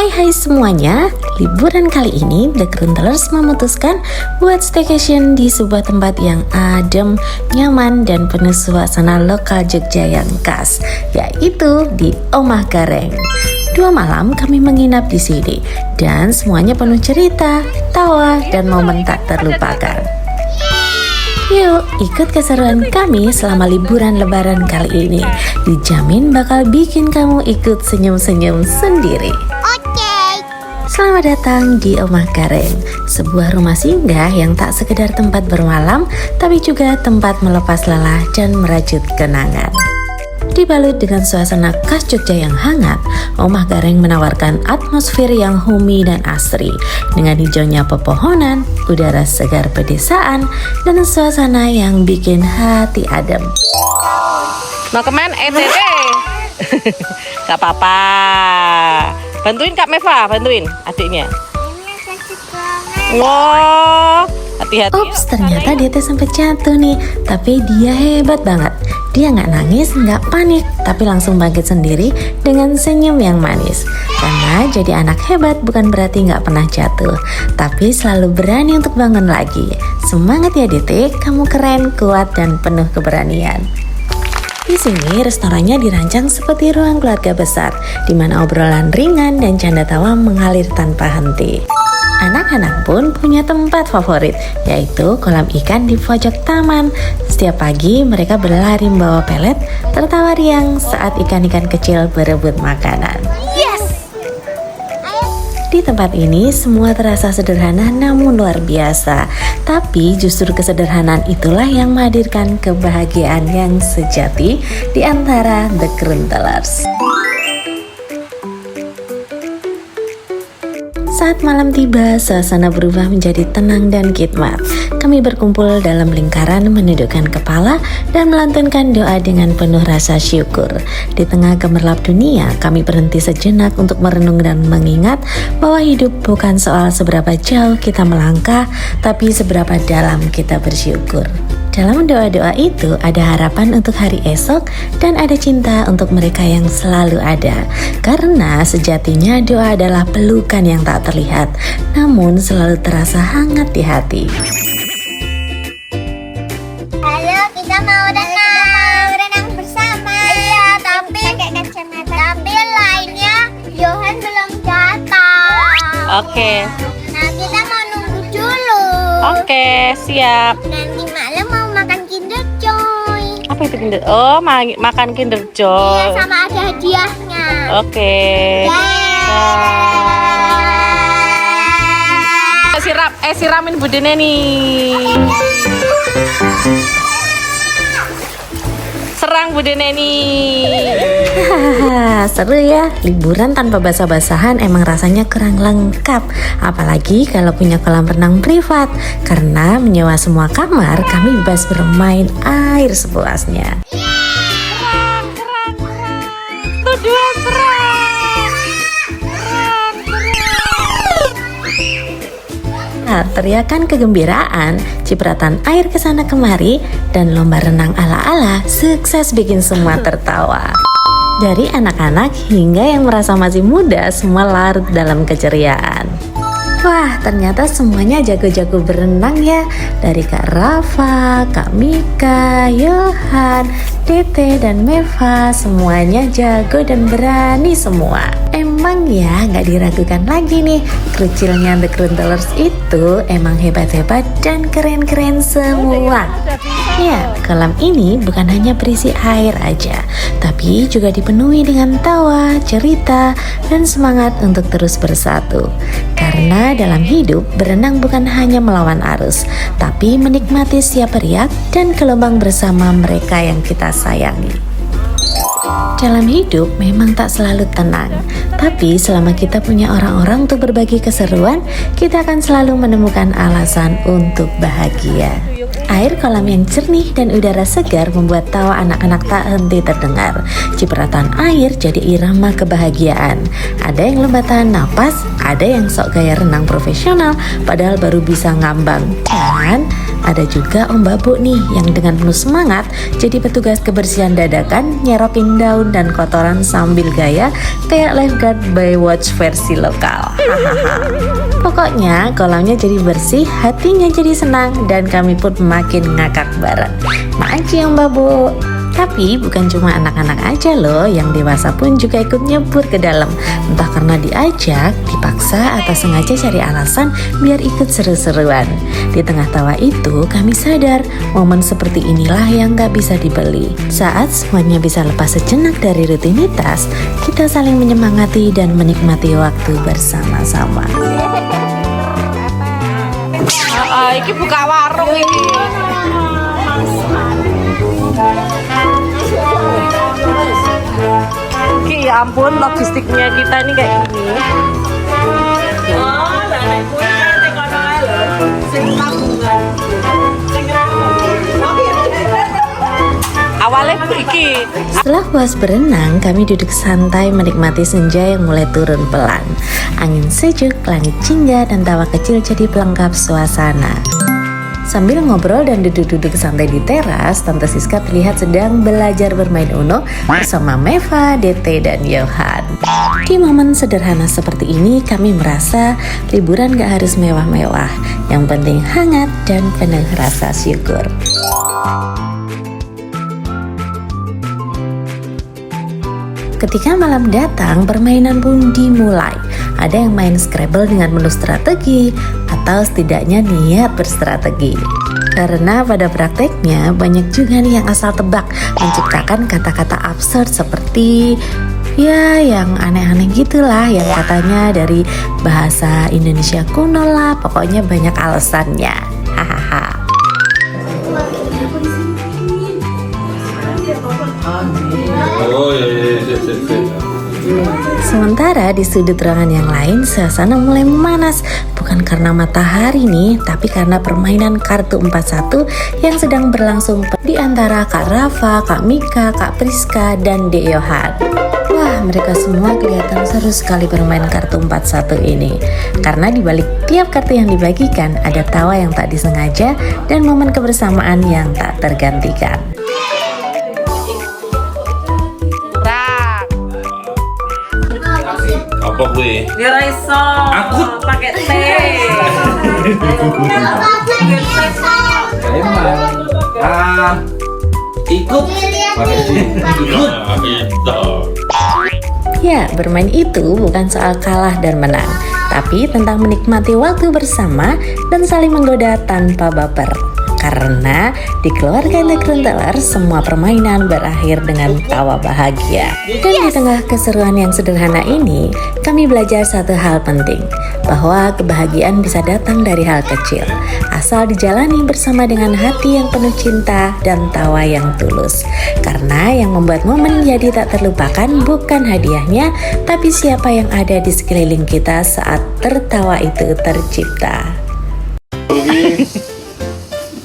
Hai semuanya, liburan kali ini The Gruntelers memutuskan buat staycation di sebuah tempat yang adem, nyaman, dan penuh suasana lokal Jogja yang khas, yaitu di Omah Gareng. 2 malam kami menginap di sini dan semuanya penuh cerita, tawa, dan momen tak terlupakan. Yuk, ikut keseruan kami selama liburan lebaran kali ini. Dijamin bakal bikin kamu ikut senyum-senyum sendiri. Selamat datang di Omah Gareng, sebuah rumah singgah yang tak sekedar tempat bermalam, tapi juga tempat melepas lelah dan merajut kenangan. Dibalut dengan suasana khas Jogja yang hangat, Omah Gareng menawarkan atmosfer yang homey dan asri, dengan hijaunya pepohonan, udara segar pedesaan, dan suasana yang bikin hati adem. Mau kemana? ETT? Gak apa-apa. Bantuin Kak Meva, bantuin adiknya. Wow, hati-hati. Ops, ternyata dia sampai jatuh nih. Tapi dia hebat banget. Dia nggak nangis, nggak panik, tapi langsung bangkit sendiri dengan senyum yang manis. Karena jadi anak hebat bukan berarti nggak pernah jatuh, tapi selalu berani untuk bangun lagi. Semangat ya Dete, kamu keren, kuat, dan penuh keberanian. Di sini restorannya dirancang seperti ruang keluarga besar, di mana obrolan ringan dan canda tawa mengalir tanpa henti. Anak-anak pun punya tempat favorit, yaitu kolam ikan di pojok taman. Setiap pagi mereka berlari membawa pelet, tertawa riang saat ikan-ikan kecil berebut makanan. Di tempat ini semua terasa sederhana namun luar biasa. Tapi justru kesederhanaan itulah yang menghadirkan kebahagiaan yang sejati di antara The Gruntelers. Saat malam tiba, suasana berubah menjadi tenang dan khidmat. Kami berkumpul dalam lingkaran, menundukkan kepala dan melantunkan doa dengan penuh rasa syukur. Di tengah gemerlap dunia, kami berhenti sejenak untuk merenung dan mengingat bahwa hidup bukan soal seberapa jauh kita melangkah, tapi seberapa dalam kita bersyukur. Dalam doa-doa itu ada harapan untuk hari esok dan ada cinta untuk mereka yang selalu ada. Karena sejatinya doa adalah pelukan yang tak terlihat, namun selalu terasa hangat di hati. Halo, kita mau renang bersama. Iya, tapi pakai kacamata. Tapi lainnya Johan belum datang. Oke. Nah, kita mau nunggu dulu. Oke, siap. Nanti malam mau makan Kinder Joy. Apa itu Kinder? Oh, makan Kinder Joy. Iya, sama ada hadiahnya. Oke. Siramin budene nih. Serang budene nih. Seru ya, liburan tanpa basah-basahan emang rasanya kurang lengkap. Apalagi kalau punya kolam renang privat. Karena menyewa semua kamar, kami bebas bermain air sepuasnya. Dua serang. Teriakan kegembiraan, cipratan air kesana kemari, dan lomba renang ala-ala sukses bikin semua tertawa. Dari anak-anak hingga yang merasa masih muda, semua larut dalam keceriaan. Wah, ternyata semuanya jago-jago berenang ya. Dari Kak Rafa, Kak Mika, Yohan, Tete, dan Meva, semuanya jago dan berani semua. Emang ya gak diragukan lagi nih, krucilnya The Gruntelers itu emang hebat-hebat dan keren-keren semua. Ya, kolam ini bukan hanya berisi air aja, tapi juga dipenuhi dengan tawa, cerita, dan semangat untuk terus bersatu. Karena dalam hidup, berenang bukan hanya melawan arus, tapi menikmati setiap riak dan gelombang bersama mereka yang kita sayangi. Dalam hidup memang tak selalu tenang, tapi selama kita punya orang-orang untuk berbagi keseruan, kita akan selalu menemukan alasan untuk bahagia. Air kolam yang jernih dan udara segar membuat tawa anak-anak tak henti terdengar. Cipratan air jadi irama kebahagiaan. Ada yang lomba tahan napas, ada yang sok gaya renang profesional padahal baru bisa ngambang. Dan Ada juga Om Babu nih yang dengan penuh semangat jadi petugas kebersihan dadakan, nyerokin daun dan kotoran sambil gaya kayak lifeguard Baywatch versi lokal. Hahaha. Pokoknya kolamnya jadi bersih, hatinya jadi senang, dan kami pun makin ngakak bareng. Makasih Om Babu. Tapi bukan cuma anak-anak aja loh, yang dewasa pun juga ikut nyebur ke dalam. Entah karena diajak, dipaksa, atau sengaja cari alasan biar ikut seru-seruan. Di tengah tawa itu kami sadar momen seperti inilah yang gak bisa dibeli. Saat semuanya bisa lepas sejenak dari rutinitas, kita saling menyemangati dan menikmati waktu bersama-sama. Iki buka warung ini. Ya ampun, logistiknya kita nih kayak gini. Awalnya iki. Setelah puas berenang, kami duduk santai menikmati senja yang mulai turun pelan. Angin sejuk, langit jingga, dan tawa kecil jadi pelengkap suasana. Sambil ngobrol dan duduk-duduk santai di teras, Tante Siska terlihat sedang belajar bermain Uno bersama Meva, Dete, dan Yohan. Di momen sederhana seperti ini, kami merasa liburan gak harus mewah-mewah. Yang penting hangat dan penuh rasa syukur. Ketika malam datang, permainan pun dimulai. Ada yang main Scrabble dengan menu strategi, atau setidaknya niat berstrategi. Karena pada prakteknya banyak juga nih yang asal tebak, menciptakan kata-kata absurd seperti ya yang aneh-aneh gitulah, yang katanya dari bahasa Indonesia kuno lah, pokoknya banyak alasannya. Hahaha. Oh iya. Sementara di sudut ruangan yang lain, suasana mulai memanas. Bukan karena matahari nih, tapi karena permainan kartu 41 yang sedang berlangsung di antara Kak Rafa, Kak Mika, Kak Priska, dan Dek Yohan. Wah, mereka semua kelihatan seru sekali bermain kartu 41 ini. Karena di balik tiap kartu yang dibagikan, ada tawa yang tak disengaja dan momen kebersamaan yang tak tergantikan. Apa gue? Ya iso. Aku pakai T. Emang. Ikut. Ya, bermain itu bukan soal kalah dan menang, tapi tentang menikmati waktu bersama dan saling menggoda tanpa baper. Karena di keluarga The Grunteler, semua permainan berakhir dengan tawa bahagia. Dan di tengah keseruan yang sederhana ini, kami belajar satu hal penting, bahwa kebahagiaan bisa datang dari hal kecil, asal dijalani bersama dengan hati yang penuh cinta dan tawa yang tulus. Karena yang membuat momen jadi tak terlupakan bukan hadiahnya, tapi siapa yang ada di sekeliling kita saat tertawa itu tercipta.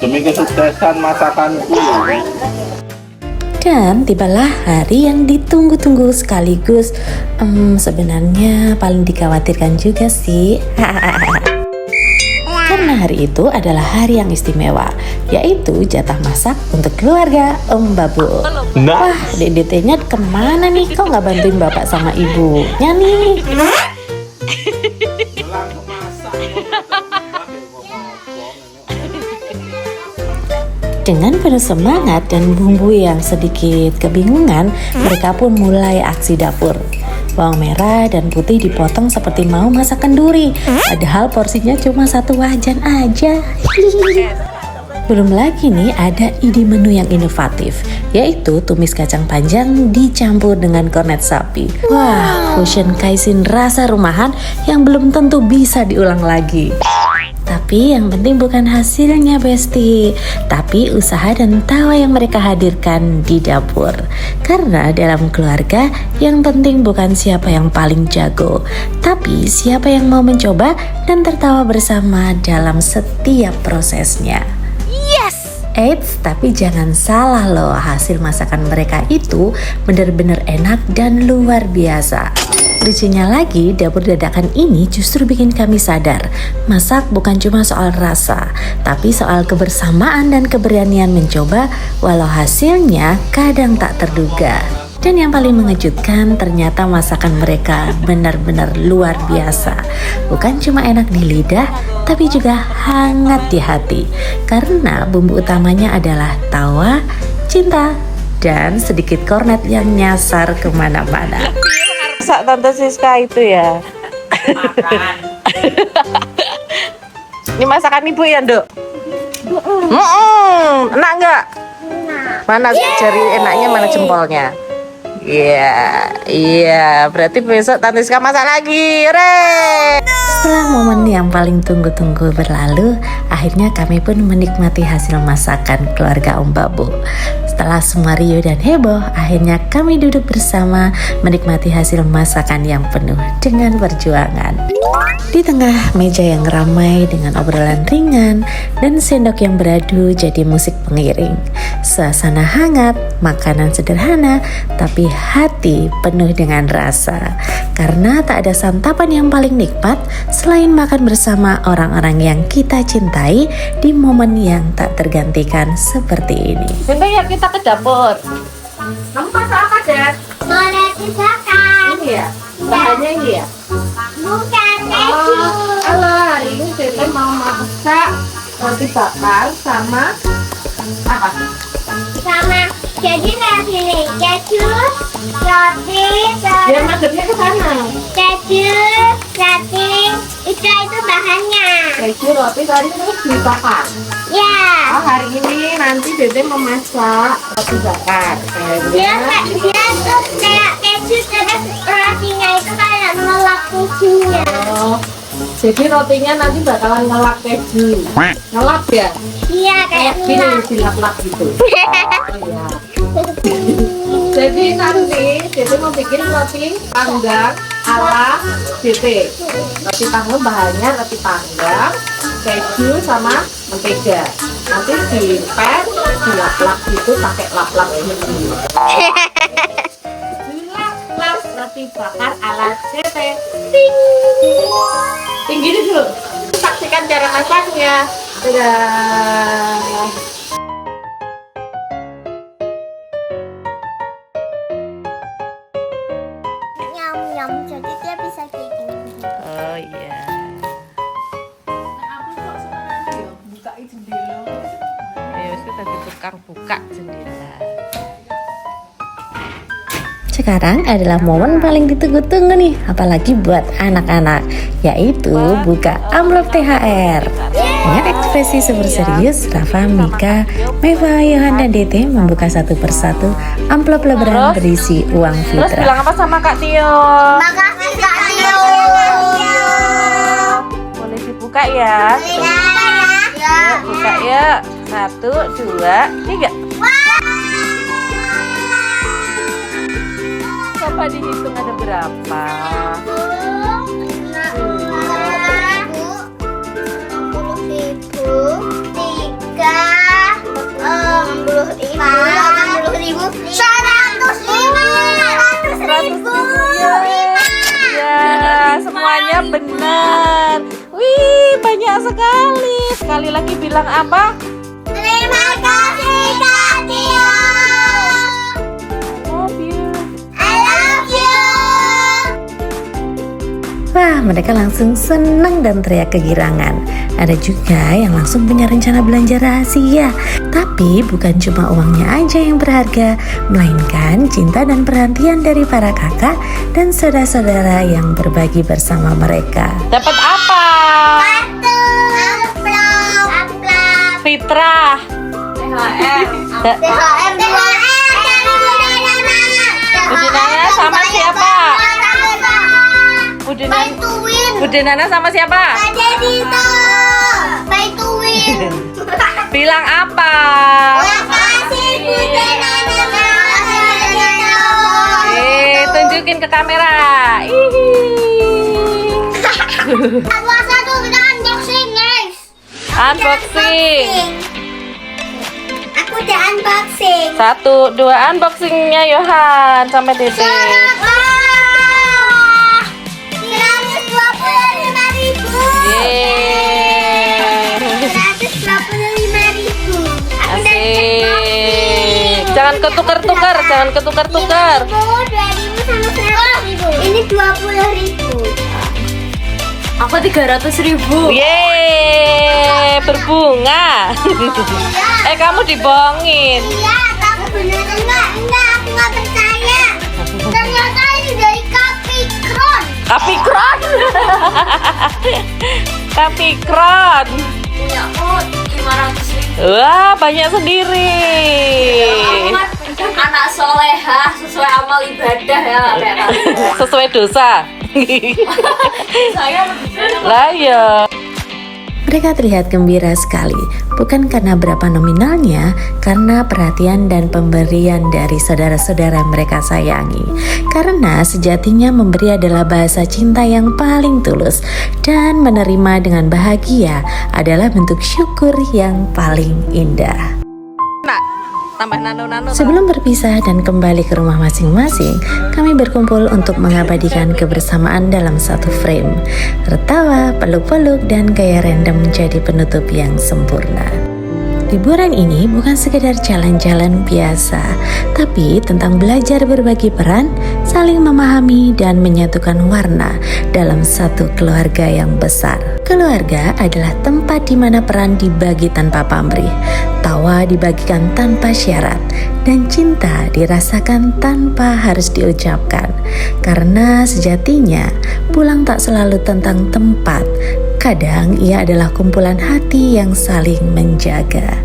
Demi kesuksesan masakanku. Dan tibalah hari yang ditunggu-tunggu sekaligus sebenarnya paling dikhawatirkan juga sih. Karena hari itu adalah hari yang istimewa, yaitu jatah masak untuk keluarga Om Babu. Wah, DDT-nya kemana nih? Kok nggak bantuin bapak sama ibunya nih? Dengan penuh semangat dan bumbu yang sedikit kebingungan, mereka pun mulai aksi dapur. Bawang merah dan putih dipotong seperti mau masak kenduri, padahal porsinya cuma satu wajan aja. Belum lagi nih ada ide menu yang inovatif, yaitu tumis kacang panjang dicampur dengan kornet sapi. Wah, fusion kaisin rasa rumahan yang belum tentu bisa diulang lagi. Tapi yang penting bukan hasilnya Besti, tapi usaha dan tawa yang mereka hadirkan di dapur. Karena dalam keluarga yang penting bukan siapa yang paling jago, tapi siapa yang mau mencoba dan tertawa bersama dalam setiap prosesnya. Eits, tapi jangan salah loh, hasil masakan mereka itu benar-benar enak dan luar biasa. Lucunya lagi, dapur dadakan ini justru bikin kami sadar, masak bukan cuma soal rasa, tapi soal kebersamaan dan keberanian mencoba walau hasilnya kadang tak terduga. Dan yang paling mengejutkan, ternyata masakan mereka benar-benar luar biasa. Bukan cuma enak di lidah, tapi juga hangat di hati. Karena bumbu utamanya adalah tawa, cinta, dan sedikit kornet yang nyasar kemana-mana. Masak Tante Siska itu ya. Ini masakan ibu ya, Dok? Enak nggak? Mana jari enaknya, mana jempolnya? Iya, berarti besok Tante Siska masak lagi, re. Setelah momen yang paling tunggu-tunggu berlalu, akhirnya kami pun menikmati hasil masakan keluarga Om Babu. Setelah semua riuh dan heboh, akhirnya kami duduk bersama menikmati hasil masakan yang penuh dengan perjuangan. Di tengah meja yang ramai dengan obrolan ringan dan sendok yang beradu jadi musik pengiring. Suasana hangat, makanan sederhana, tapi hati penuh dengan rasa. Karena tak ada santapan yang paling nikmat selain makan bersama orang-orang yang kita cintai di momen yang tak tergantikan seperti ini. Sinta ya, kita ke dapur. Kamu masak apa, Dad? Boleh dimakan. Ini ya? Bahannya ini ya? Bukan keju. Halo, hari ini Sinta mau masak roti bakar sama apa? Sama jadi kayak gini, keju, roti, Biar madepnya ke sana. keju, roti, itu bahannya. Keju, roti, tadi terus dibakar. Ya. Oh, hari ini nanti Dede mau masak roti bakar. Dia tuh kayak keju, terus rotinya itu kayak ngelap kejunya. Oh, jadi rotinya nanti bakalan ngelap keju. Ngelap ya? Iya kayak Kayak gini, ngelap. dilap-lap gitu. Oh, iya. Jadi nanti Dede mau bikin roti panggang ala Dede. Roti panggang bahannya roti panggang, keju sama mentega. Nanti dipet, dilap-lap gitu pakai lap-lap ini. Dilap-lap roti bakar ala Dede. Ting. Tinggi dulu. Saksikan cara masaknya. Dadah. Nyam-nyam, jadi dia bisa kayak gini. Oh iya. Ayo kita di tukang buka jendela. Sekarang adalah momen paling ditunggu-tunggu nih, apalagi buat anak-anak, yaitu buka amplop THR. Dengan ekspresi super serius, Rafa, Mika, Meva, Yohan, dan Dete membuka satu persatu amplop lebaran berisi uang Terus fitrah. bilang apa sama Kak Tio? Makasih Kak Tio. Boleh dibuka ya? Ya. Buka ya. 1, 2, 3. Coba dihitung ada berapa? 100.000. Ya, semuanya benar. Wih, banyak sekali. Sekali lagi bilang apa? Terima kasih Kak Tio. Love you. I love you. Wah, mereka langsung senang dan teriak kegirangan. Ada juga yang langsung punya rencana belanja rahasia. Tapi bukan cuma uangnya aja yang berharga, melainkan cinta dan perhatian dari para kakak dan saudara-saudara yang berbagi bersama mereka. Dapat apa? Amplop. Fitrah. THR. THR Budi Nana sama siapa? Budi Nana. Budi Nana sama siapa? Ada Dito. Pay to win. Bilang apa? Makasih Budi Nana. Tunjukin ke kamera. Puasa tuh kita unboxing guys. Unboxing. Aku udah unboxing. 1, 2, unboxingnya Yohan sampai Dede. Jangan ketukar-tukar, jangan ketukar-tukar. 2.000 sama 100.000. Ini 20.000. Apa 300.000? Yeay, berbunga. Kamu dibohongin. Iya, kamu bener enggak? Enggak, aku nggak percaya. Ternyata ini dari Capricorn. Kapikron. Kapikron. Punya aku 500.000. Wah, banyak sendiri. Anak solehah sesuai amal ibadah ya kayak kamu. Sesuai dosa. Saya lebih banyak. Lah ya. Mereka terlihat gembira sekali, bukan karena berapa nominalnya, karena perhatian dan pemberian dari saudara-saudara mereka sayangi. Karena sejatinya memberi adalah bahasa cinta yang paling tulus, dan menerima dengan bahagia adalah bentuk syukur yang paling indah. Sebelum berpisah dan kembali ke rumah masing-masing, kami berkumpul untuk mengabadikan kebersamaan dalam satu frame. Tertawa, peluk-peluk, dan gaya random menjadi penutup yang sempurna. Liburan ini bukan sekedar jalan-jalan biasa, tapi tentang belajar berbagi peran, saling memahami, dan menyatukan warna dalam satu keluarga yang besar. Keluarga adalah tempat di mana peran dibagi tanpa pamrih, tawa dibagikan tanpa syarat, dan cinta dirasakan tanpa harus diucapkan. Karena sejatinya, pulang tak selalu tentang tempat. Kadang ia adalah kumpulan hati yang saling menjaga.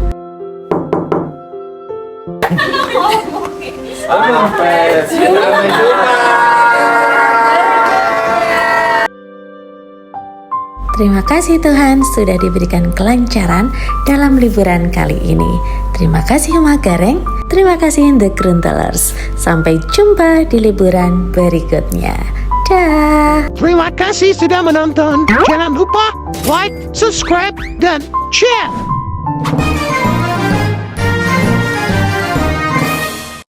Terima kasih Tuhan sudah diberikan kelancaran dalam liburan kali ini. Terima kasih Oma Gareng, terima kasih The Gruntelers. Sampai jumpa di liburan berikutnya. Dah. Terima kasih sudah menonton. Jangan lupa like, subscribe, dan share.